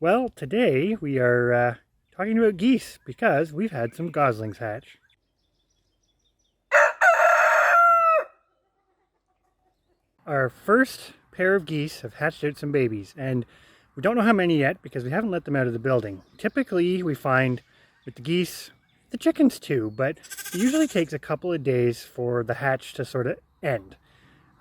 Well, today we are talking about geese because we've had some goslings hatch. Our first pair of geese have hatched out some babies, and we don't know how many yet because we haven't let them out of the building. Typically, we find with the geese, the chickens too, but it usually takes a couple of days for the hatch to sort of end.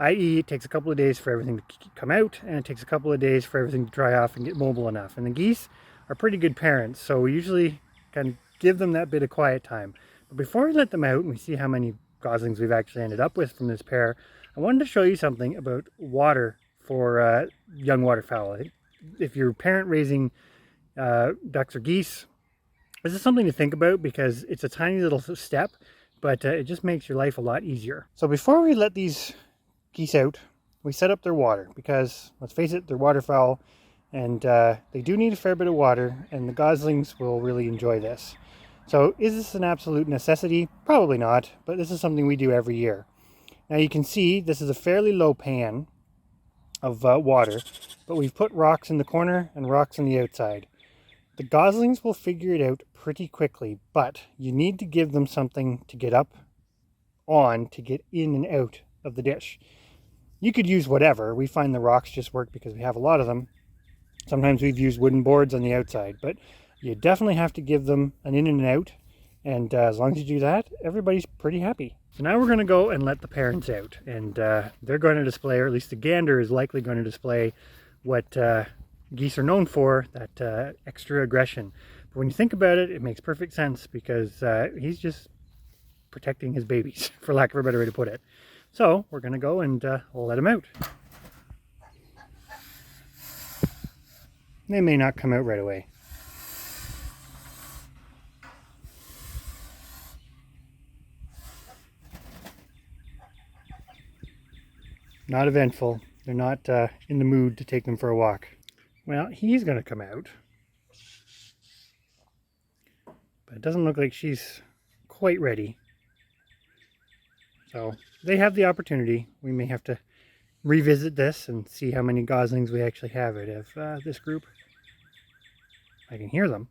I.e., it takes a couple of days for everything to come out, and it takes a couple of days for everything to dry off and get mobile enough. And the geese are pretty good parents, so we usually kind of give them that bit of quiet time. But before we let them out and we see how many goslings we've actually ended up with from this pair, I wanted to show you something about water for young waterfowl. If you're parent raising ducks or geese, this is something to think about because it's a tiny little step, but it just makes your life a lot easier. So before we let these geese out, we set up their water because, let's face it, they're waterfowl and they do need a fair bit of water, and the goslings will really enjoy this. So is this an absolute necessity? Probably not, but this is something we do every year. Now you can see this is a fairly low pan of water, but we've put rocks in the corner and rocks on the outside. The goslings will figure it out pretty quickly, but you need to give them something to get up on to get in and out of the dish. You could use whatever. We find the rocks just work because we have a lot of them. Sometimes we've used wooden boards on the outside, but you definitely have to give them an in and out. And as long as you do that, everybody's pretty happy. So now we're going to go and let the parents out. And they're going to display, or at least the gander is likely going to display what geese are known for, that extra aggression. But when you think about it, it makes perfect sense because he's just protecting his babies, for lack of a better way to put it. So we're going to go and let him out. They may not come out right away. Not eventful. They're not in the mood to take them for a walk. Well, he's going to come out. But it doesn't look like she's quite ready. So they have the opportunity. We may have to revisit this and see how many goslings we actually have out of this group. I can hear them.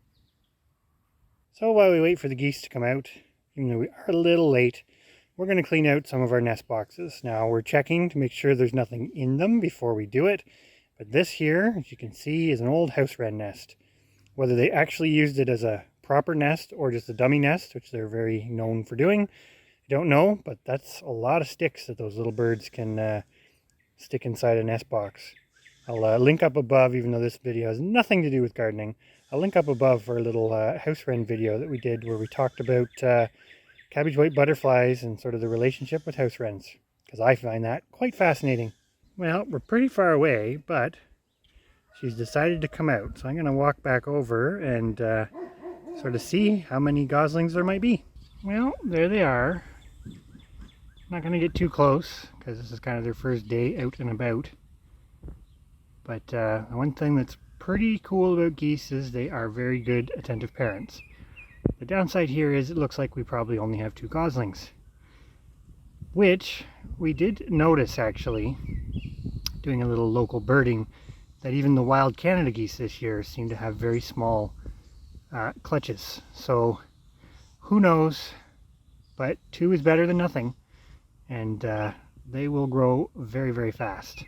So while we wait for the geese to come out, even though we are a little late, we're going to clean out some of our nest boxes. Now we're checking to make sure there's nothing in them before we do it. But this here, as you can see, is an old house wren nest. Whether they actually used it as a proper nest or just a dummy nest, which they're very known for doing, I don't know, but that's a lot of sticks that those little birds can stick inside a nest box. I'll link up above, even though this video has nothing to do with gardening, I'll link up above for a little house wren video that we did where we talked about cabbage white butterflies and sort of the relationship with house wrens, because I find that quite fascinating. Well, we're pretty far away, but she's decided to come out. So I'm going to walk back over and sort of see how many goslings there might be. Well, there they are. Not going to get too close because this is kind of their first day out and about. But one thing that's pretty cool about geese is they are very good attentive parents. The downside here is it looks like we probably only have 2 goslings. Which we did notice actually, doing a little local birding, that even the wild Canada geese this year seem to have very small clutches. So who knows, but 2 is better than nothing. And they will grow very, very fast.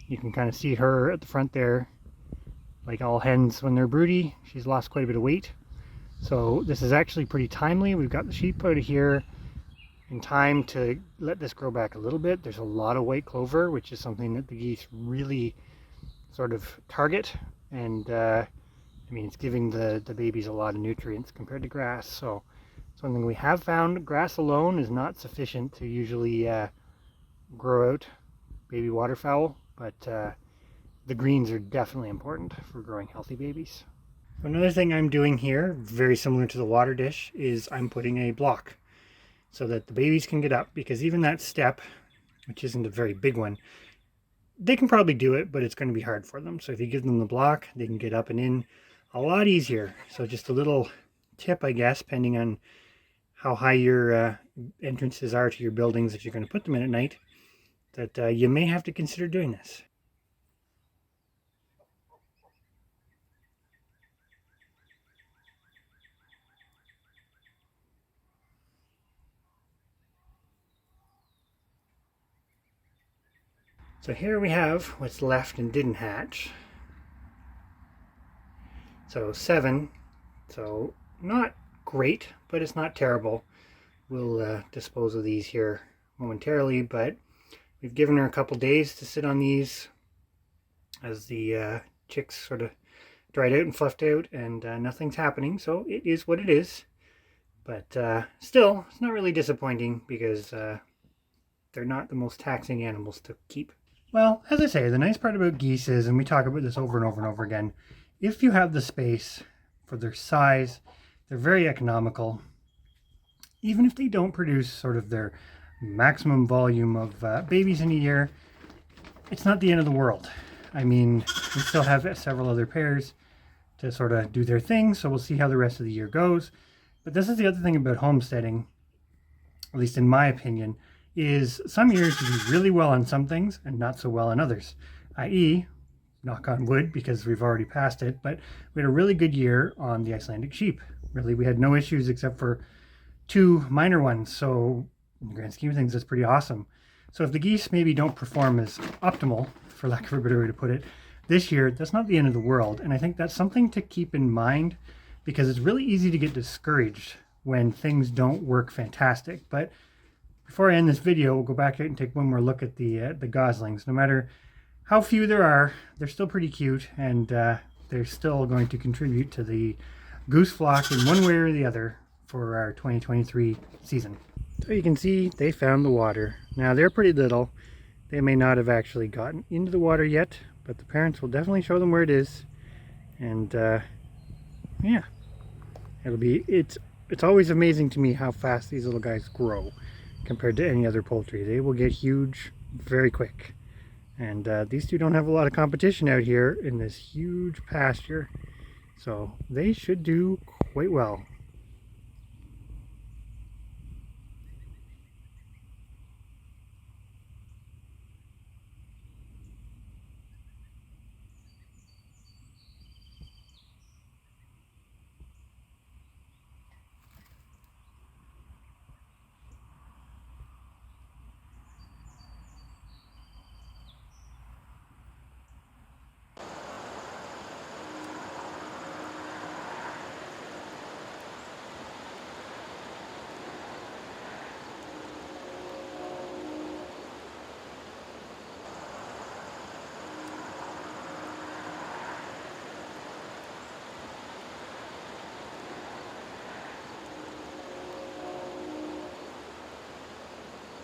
You can kind of see her at the front there. Like all hens when they're broody, she's lost quite a bit of weight. So this is actually pretty timely. We've got the sheep out of here in time to let this grow back a little bit. There's a lot of white clover, which is something that the geese really sort of target. And I mean, it's giving the babies a lot of nutrients compared to grass. So something we have found, grass alone is not sufficient to usually grow out baby waterfowl, but the greens are definitely important for growing healthy babies. Another thing I'm doing here, very similar to the water dish, is I'm putting a block so that the babies can get up, because even that step, which isn't a very big one, they can probably do it, but it's going to be hard for them. So if you give them the block, they can get up and in a lot easier. So just a little tip, I guess, depending on how high your entrances are to your buildings that you're going to put them in at night, that you may have to consider doing this. So here we have what's left and didn't hatch. So 7. So not great, but it's not terrible. We'll dispose of these here momentarily, but we've given her a couple days to sit on these as the chicks sort of dried out and fluffed out, and nothing's happening, so it is what it is. But still, it's not really disappointing because they're not the most taxing animals to keep. Well, as I say, the nice part about geese is, and we talk about this over and over and over again, if you have the space for their size, they're very economical. Even if they don't produce sort of their maximum volume of babies in a year, it's not the end of the world. I mean, we still have several other pairs to sort of do their thing, so we'll see how the rest of the year goes. But this is the other thing about homesteading, at least in my opinion, is some years you do really well on some things and not so well on others. I.e., knock on wood because we've already passed it, but we had a really good year on the Icelandic sheep. Really, we had no issues except for 2 minor ones, so in the grand scheme of things, that's pretty awesome. So if the geese maybe don't perform as optimal, for lack of a better way to put it, this year, that's not the end of the world, and I think that's something to keep in mind because it's really easy to get discouraged when things don't work fantastic. But before I end this video, we'll go back out and take one more look at the goslings. No matter how few there are, they're still pretty cute, and they're still going to contribute to the goose flock in one way or the other for our 2023 season. So you can see they found the water. Now they're pretty little. They may not have actually gotten into the water yet, but the parents will definitely show them where it is. And yeah, it's always amazing to me how fast these little guys grow compared to any other poultry. They will get huge very quick. And these two don't have a lot of competition out here in this huge pasture, so they should do quite well.